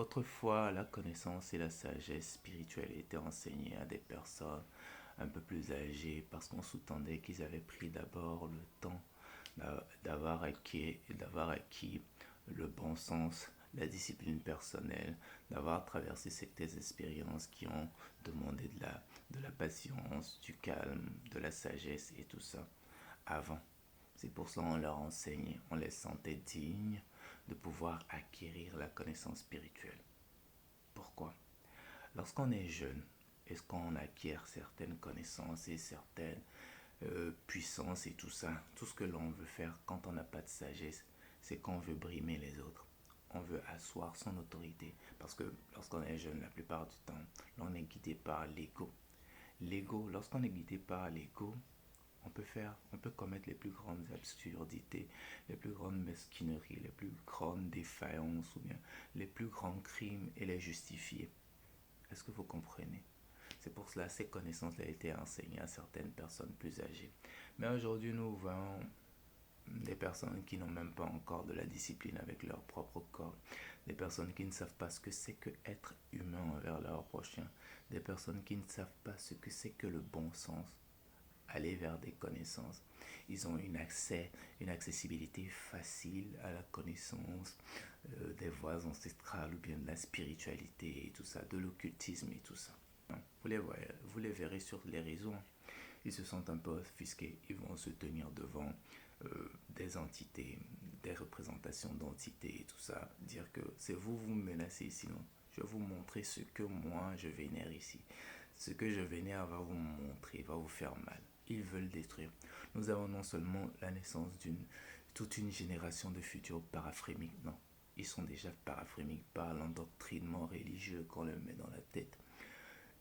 Autrefois, la connaissance et la sagesse spirituelle étaient enseignées à des personnes un peu plus âgées parce qu'on sous-tendait qu'ils avaient pris d'abord le temps d'avoir acquis le bon sens, la discipline personnelle, d'avoir traversé certaines expériences qui ont demandé de la patience, du calme, de la sagesse et tout ça avant. C'est pour ça qu'on leur enseigne, on les sentait dignes de pouvoir acquérir la connaissance spirituelle. Pourquoi? Lorsqu'on est jeune, est-ce qu'on acquiert certaines connaissances et certaines puissances et tout ce que l'on veut faire quand on n'a pas de sagesse, c'est qu'on veut brimer les autres. On veut asseoir son autorité. Parce que lorsqu'on est jeune, la plupart du temps, l'on est guidé par l'ego. Lorsqu'on est guidé par l'ego, on peut commettre les plus grandes absurdités, les plus grandes mesquineries, les plus grandes défaillances ou bien les plus grands crimes et les justifier. Est-ce que vous comprenez? C'est pour cela que ces connaissances-là ont été enseignées à certaines personnes plus âgées. Mais aujourd'hui, nous voyons des personnes qui n'ont même pas encore de la discipline avec leur propre corps, des personnes qui ne savent pas ce que c'est que être humain envers leur prochain, des personnes qui ne savent pas ce que c'est que le bon sens, aller vers des connaissances. Ils ont une accessibilité facile à la connaissance des voies ancestrales ou bien de la spiritualité et tout ça, de l'occultisme et tout ça. Vous les verrez sur les réseaux. Ils se sentent un peu offusqués. Ils vont se tenir devant des entités, des représentations d'entités et tout ça. Dire que c'est vous, vous me menacez, sinon je vais vous montrer ce que moi je vénère ici. Ce que je vénère va vous montrer, va vous faire mal. Ils veulent détruire. Nous avons non seulement la naissance toute une génération de futurs paraphrémiques, non. Ils sont déjà paraphrémiques par l'endoctrinement religieux qu'on leur met dans la tête.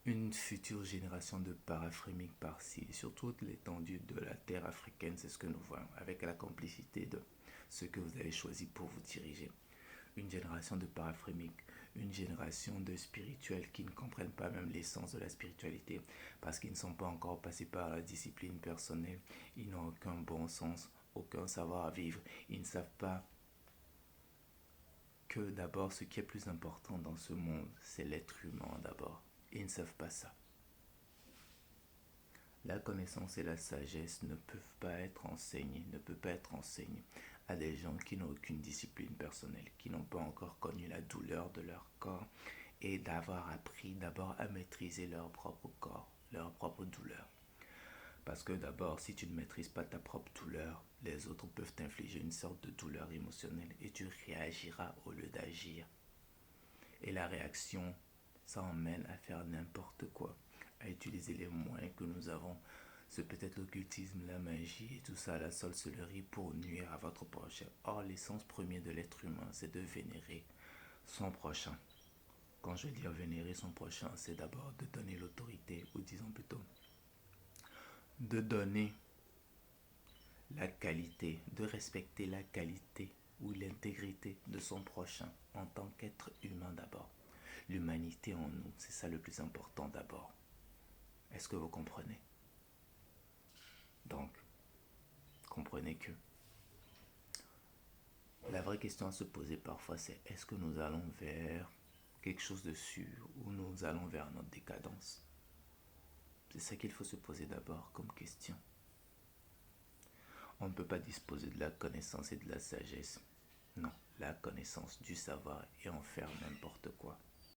Une future génération de paraphrémiques par-ci, sur toute l'étendue de la terre africaine, c'est ce que nous voyons, avec la complicité de ceux que vous avez choisi pour vous diriger. Une génération de paraphrémiques, une génération de spirituels qui ne comprennent pas même l'essence de la spiritualité parce qu'ils ne sont pas encore passés par la discipline personnelle, ils n'ont aucun bon sens, aucun savoir-vivre, ils ne savent pas que d'abord ce qui est plus important dans ce monde, c'est l'être humain d'abord. Ils ne savent pas ça. La connaissance et la sagesse ne peuvent pas être enseignées, ne peuvent pas être enseignées à des gens qui n'ont aucune discipline personnelle, qui n'ont pas encore connu la douleur de leur corps et d'avoir appris d'abord à maîtriser leur propre corps, leur propre douleur. Parce que d'abord, si tu ne maîtrises pas ta propre douleur, les autres peuvent t'infliger une sorte de douleur émotionnelle et tu réagiras au lieu d'agir. Et la réaction, ça emmène à faire n'importe quoi, à utiliser les moyens que nous avons. C'est peut-être l'occultisme, la magie et tout ça, la sorcellerie pour nuire à votre prochain. Or, l'essence première de l'être humain, c'est de vénérer son prochain. Quand je dis vénérer son prochain, c'est d'abord de donner l'autorité, ou disons plutôt, de donner la qualité, de respecter la qualité ou l'intégrité de son prochain en tant qu'être humain d'abord. L'humanité en nous, c'est ça le plus important d'abord. Est-ce que vous comprenez? Donc, comprenez que la vraie question à se poser parfois, c'est est-ce que nous allons vers quelque chose de sûr ou nous allons vers notre décadence? C'est ça qu'il faut se poser d'abord comme question. On ne peut pas disposer de la connaissance et de la sagesse. Non, la connaissance du savoir et en faire n'importe quoi.